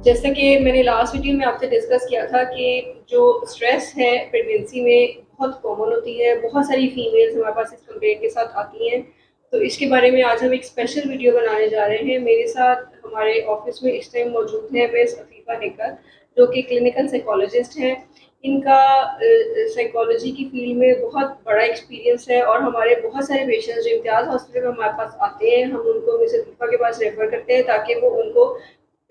जैसा कि मैंने लास्ट वीडियो में आपसे डिस्कस किया था कि जो स्ट्रेस है प्रेगनेंसी में बहुत कॉमन होती है, बहुत सारी फीमेल्स हमारे पास इस कंप्लेंट के साथ आती हैं। तो इसके बारे में आज हम एक स्पेशल वीडियो बनाने जा रहे हैं। मेरे साथ हमारे ऑफिस में इस टाइम मौजूद हैं मिस अफीफ़ा निकर, जो कि क्लिनिकल साइकोलॉजिस्ट हैं। इनका साइकोलॉजी की फील्ड में बहुत बड़ा एक्सपीरियंस है और हमारे बहुत सारे पेशेंट्स जो इम्तियाज़ हॉस्पिटल में हमारे पास आते हैं, हम उनको मिस अफीफ़ा के पास रेफ़र करते हैं ताकि वो उनको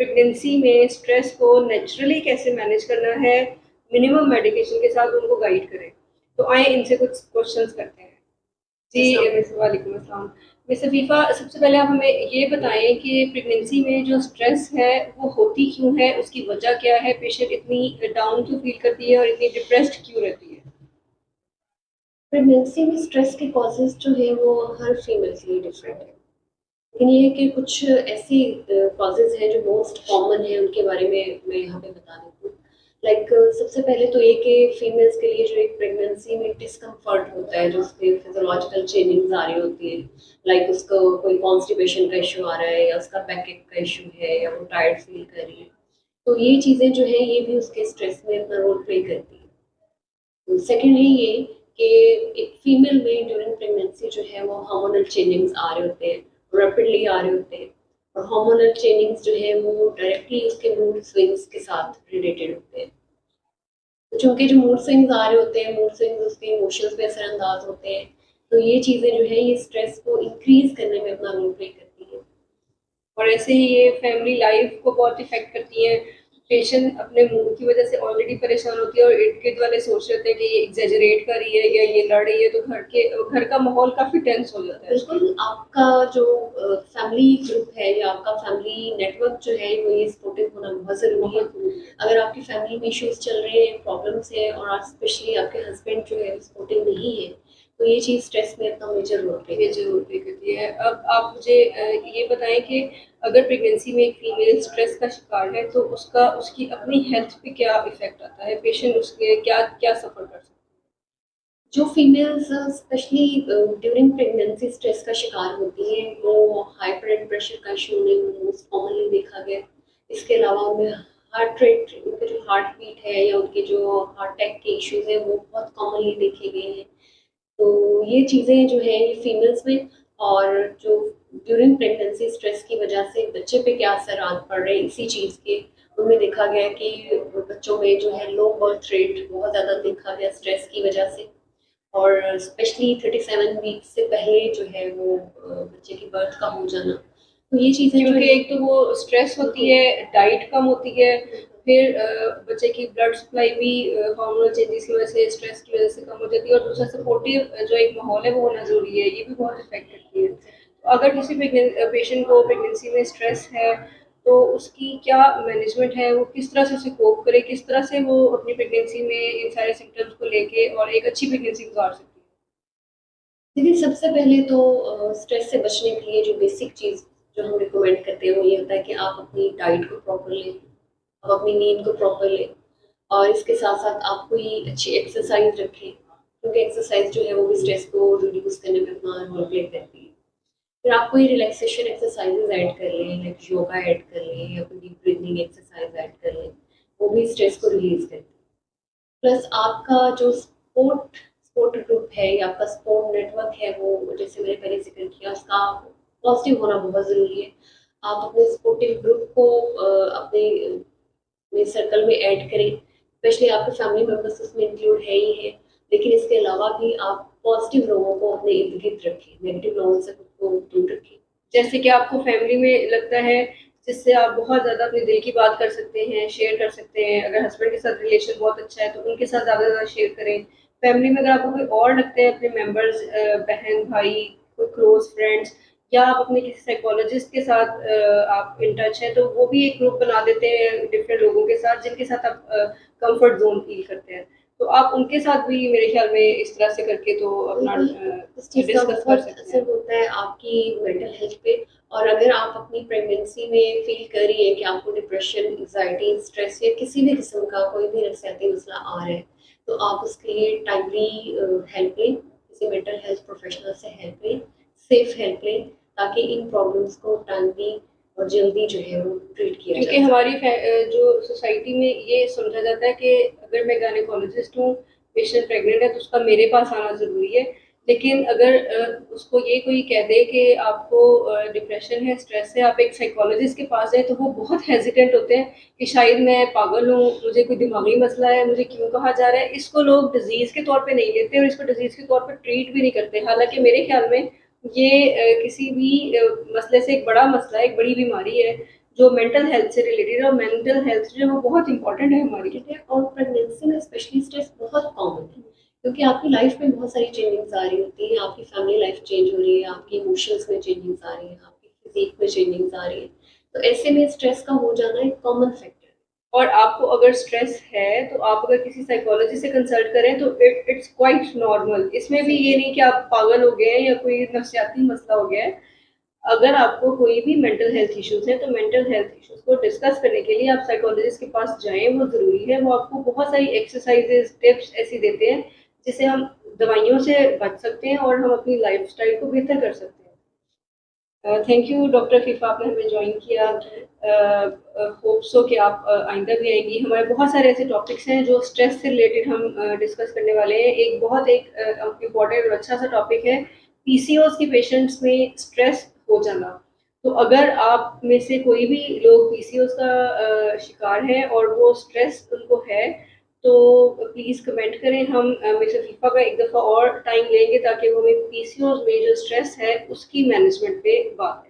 प्रेगनेंसी में स्ट्रेस को नेचुरली कैसे मैनेज करना है, मिनिमम मेडिकेशन के साथ उनको गाइड करें। तो आए इनसे कुछ क्वेश्चंस करते हैं। जी मिस वालेकुम अस्सलाम। मिस अफीफ़ा, सबसे पहले आप हमें ये बताएं कि प्रेगनेंसी में जो स्ट्रेस है वो होती क्यों है, उसकी वजह क्या है, पेशेंट इतनी डाउन क्यों फील करती है और इतनी डिप्रेस्ड क्यों रहती है? प्रेगनेंसी में स्ट्रेस के कॉजेज़ जो हैं वो हर फीमेल के लिए डिफरेंट है। लेकिन ये है कि कुछ ऐसी कॉजेज़ हैं जो मोस्ट कॉमन है, उनके बारे में मैं यहाँ पे बता देती हूँ। लाइक सबसे पहले तो ये कि फीमेल्स के लिए जो एक प्रेगनेंसी में डिस्कम्फर्ट होता है, जो उसके फिजियोलॉजिकल चेंजिंग्स आ रही होती है। लाइक उसको कोई कॉन्स्टिपेशन का इशू आ रहा है या उसका बैकएक का इशू है या वो टायर्ड फील कर रही है। तो ये चीज़ें जो है ये भी उसके स्ट्रेस में अपना रोल प्ले करती है। सेकेंडली ये कि एक फीमेल में ड्यूरिंग प्रेगनेंसी जो है वो हार्मोनल चेंजिंग्स आ रहे होते हैं, रैपिडली आ रहे होते हैं। और हार्मोनल चेंजिंग्स जो है वो डायरेक्टली उसके मूड स्विंग्स के साथ रिलेटेड होते हैं। तो चूंकि जो मूड स्विंग्स आ रहे होते हैं, मूड स्विंग्स उसके इमोशंस पे असरअंदाज होते हैं। तो ये चीज़ें जो है ये स्ट्रेस को इंक्रीज करने में अपना रोल प्ले करती है। और ऐसे ही ये फैमिली लाइफ को बहुत इफेक्ट करती है। पेशेंट अपने मूड की वजह से ऑलरेडी परेशान होती है और इर्द गिर्द वाले सोच रहे थे कि ये एग्जेजरेट कर रही है या ये लड़ रही है, तो घर का माहौल काफी टेंस हो जाता है उसके। बिल्कुल, आपका जो फैमिली ग्रुप है या आपका फैमिली नेटवर्क जो है वो ये सपोर्टिव होना बहुत ज़रूरी है। बहुत जरूरी है। अगर आपकी फैमिली में इश्यूज़ चल रहे हैं, प्रॉब्लम्स हैं और आज स्पेशली आपके हस्बैंड जो है सपोर्टिव नहीं है, तो ये चीज़ स्ट्रेस में अपना मेजर रोल प्ले ये करती ज़रूर पे करती है। अब आप मुझे ये बताएँ कि अगर प्रेगनेंसी में एक फीमेल स्ट्रेस का शिकार है, तो उसका उसकी अपनी हेल्थ पे क्या इफ़ेक्ट आता है? पेशेंट उसके क्या क्या सफ़र कर सकता है? है। जो females specially during pregnancy stress का शिकार होती हैं, वो हाई ब्लड प्रेशर का इशू उन्हें मोस्ट कॉमनली देखा गया। इसके अलावा उनमें हार्ट रेट, उनके जो हार्ट बीट है या उनके जो हार्ट अटैक के इश्यूज़ हैं वो बहुत कॉमनली देखे गए हैं। तो ये चीज़ें जो है ये फीमेल्स में, और जो ड्यूरिंग प्रेगनेंसी स्ट्रेस की वजह से बच्चे पे क्या असरात पड़ रहे हैं इसी चीज़ के, उनमें देखा गया कि बच्चों में जो है लो बर्थ रेट बहुत ज़्यादा देखा गया स्ट्रेस की वजह से। और स्पेशली 37 वीक्स से पहले जो है वो बच्चे की बर्थ का हो जाना। तो ये चीज़ें जो क्योंकि है एक तो वो स्ट्रेस होती है, डाइट कम होती है, फिर बच्चे की ब्लड सप्लाई भी हार्मोनल चेंजेस की वजह से, स्ट्रेस की वजह से कम हो जाती है और दूसरा सपोर्टिव जो एक माहौल है वो होना ज़रूरी है, ये भी बहुत इफ़ेक्ट करती है। तो अगर किसी पेशेंट को प्रेगनेंसी में स्ट्रेस है, तो उसकी क्या मैनेजमेंट है, वो किस तरह से उसे कोप करे, किस तरह से वो अपनी प्रेगनेंसी में इन सारे सिम्पटम्स को लेके और एक अच्छी प्रेगनेंसी गुजार सकती है? देखिए, सबसे पहले तो स्ट्रेस से बचने के लिए जो बेसिक चीज़ जो हम रिकमेंड करते हैं वो ये होता है कि आप अपनी डाइट को प्रॉपर लें, आप अपनी नींद को प्रॉपर लें और इसके साथ-साथ आप कोई अच्छी एक्सरसाइज़ रखें, क्योंकि एक्सरसाइज़ जो है वो भी स्ट्रेस को रिड्यूस करने में अपना रोल प्ले करती है। फिर आप कोई रिलैक्सेशन एक्सरसाइज़ेज़ ऐड कर लें, लाइक योगा ऐड कर लें या कोई डीप ब्रीथिंग एक्सरसाइज़ ऐड कर लें, वो भी स्ट्रेस को रिलीज़ करती है। प्लस आपका जो सपोर्ट ग्रुप है या आपका सपोर्ट नेटवर्क है वो जैसे मैंने पहले ज़िक्र किया उसका पॉज़िटिव होना बहुत ज़रूरी है। आप अपने सपोर्टिव ग्रुप को अपने सर्कल में ऐड करें, स्पेशली आपके फैमिली मेंबर्स उसमें इंक्लूड है ही है। लेकिन इसके अलावा भी आप पॉज़िटिव लोगों को अपने इर्द-गिर्द रखें, नेगेटिव लोगों से खुद को दूर रखें। जैसे कि आपको फैमिली में लगता है जिससे आप बहुत ज़्यादा अपने दिल की बात कर सकते हैं, शेयर कर सकते हैं। अगर हस्बैंड के साथ रिलेशन बहुत अच्छा है तो उनके साथ ज़्यादा से ज़्यादा शेयर करें। फैमिली में अगर आपको कोई और लगते हैं अपने मेंबर्स, बहन, भाई, कोई क्लोज़ फ्रेंड्स, या आप अपने किसी साइकोलॉजिस्ट के साथ आप इन टच हैं, तो वो भी एक ग्रुप बना देते हैं डिफरेंट लोगों के साथ जिनके साथ आप कम्फर्ट ज़ोन फ़ील करते हैं। तो आप उनके साथ भी मेरे ख्याल में इस तरह से करके तो अपना बिल्कुल, इस चीज़ का डिस्कस कर बहुत सकते असर हैं। होता है आपकी मेंटल हेल्थ पे। और अगर आप अपनी प्रेगनेंसी में फ़ील कर रही हैं कि आपको डिप्रेशन, एंग्ज़ायटी, स्ट्रेस या किसी भी किस्म का कोई भी नफ़सियाती मसला आ रहा है, तो आप उसके लिए टाइमली हेल्प लें, किसी मेंटल हेल्थ प्रोफेशनल से हेल्प लें, सेफ हेल्प लें, ताकि इन प्रॉब्लम्स को टाइमली और जल्दी जो है वो ट्रीट किया क्योंकि जा हमारी सकता है। जो सोसाइटी में ये समझा जाता है कि अगर मैं गायनेकोलॉजिस्ट हूँ, पेशेंट प्रेग्नेंट है तो उसका मेरे पास आना ज़रूरी है। लेकिन अगर उसको ये कोई कह दे कि आपको डिप्रेशन है, स्ट्रेस है, आप एक साइकोलॉजिस्ट के पास जाएँ, तो वो बहुत हेजिटेंट होते हैं कि शायद मैं पागल हूँ, मुझे कोई दिमागी मसला है, मुझे क्यों कहा जा रहा है। इसको लोग डिजीज़ के तौर पे नहीं लेते और इसको डिजीज़ के तौर पे ट्रीट भी नहीं करते। हालाँकि मेरे ख्याल में ये किसी भी मसले से एक बड़ा मसला है, एक बड़ी बीमारी है जो मेंटल हेल्थ से रिलेटेड है, और मेंटल हेल्थ जो है वो बहुत इंपॉर्टेंट है हमारी। ठीक है, और प्रेगनेंसी में स्पेशली स्ट्रेस बहुत कॉमन है, क्योंकि आपकी लाइफ में बहुत सारी चेंजिंग्स आ रही होती हैं, आपकी फैमिली लाइफ चेंज हो रही है, आपकी इमोशंस में चेंजिंग्स आ रही हैं, आपकी फिजिक में चेंजिंग्स आ रही है। तो ऐसे में स्ट्रेस का हो जाना एक कॉमन फैक्टर है। और आपको अगर स्ट्रेस है तो आप अगर किसी साइकोलॉजिस्ट से कंसल्ट करें तो इट्स क्वाइट नॉर्मल। इसमें भी ये नहीं कि आप पागल हो गए हैं या कोई नफसियाती मसला हो गया है। अगर आपको कोई भी मेंटल हेल्थ इश्यूज है तो मेंटल हेल्थ इश्यूज को डिस्कस करने के लिए आप साइकोलॉजिस्ट के पास जाएं, वो ज़रूरी है। वो आपको बहुत सारी एक्सरसाइजेज टिप्स ऐसी देते हैं जिससे हम दवाइयों से बच सकते हैं और हम अपनी लाइफ स्टाइल को बेहतर कर सकते हैं। थैंक यू डॉक्टर फीफा, आपने हमें ज्वाइन किया। Thank you. होप सो कि आप आइंदा भी आएंगी। हमारे बहुत सारे ऐसे टॉपिक्स हैं जो स्ट्रेस से रिलेटेड हम डिस्कस करने वाले हैं। एक बहुत एक इम्पॉर्टेंट और अच्छा सा टॉपिक है पीसीओएस के पेशेंट्स में स्ट्रेस हो जाना। तो अगर आप में से कोई भी लोग पीसीओएस का शिकार है और वो स्ट्रेस उनको है, तो प्लीज़ कमेंट करें। हम मिस्टर फीफा का एक दफ़ा और टाइम लेंगे ताकि वो हमें पीसीओएस में जो स्ट्रेस है उसकी मैनेजमेंट पे बात करें।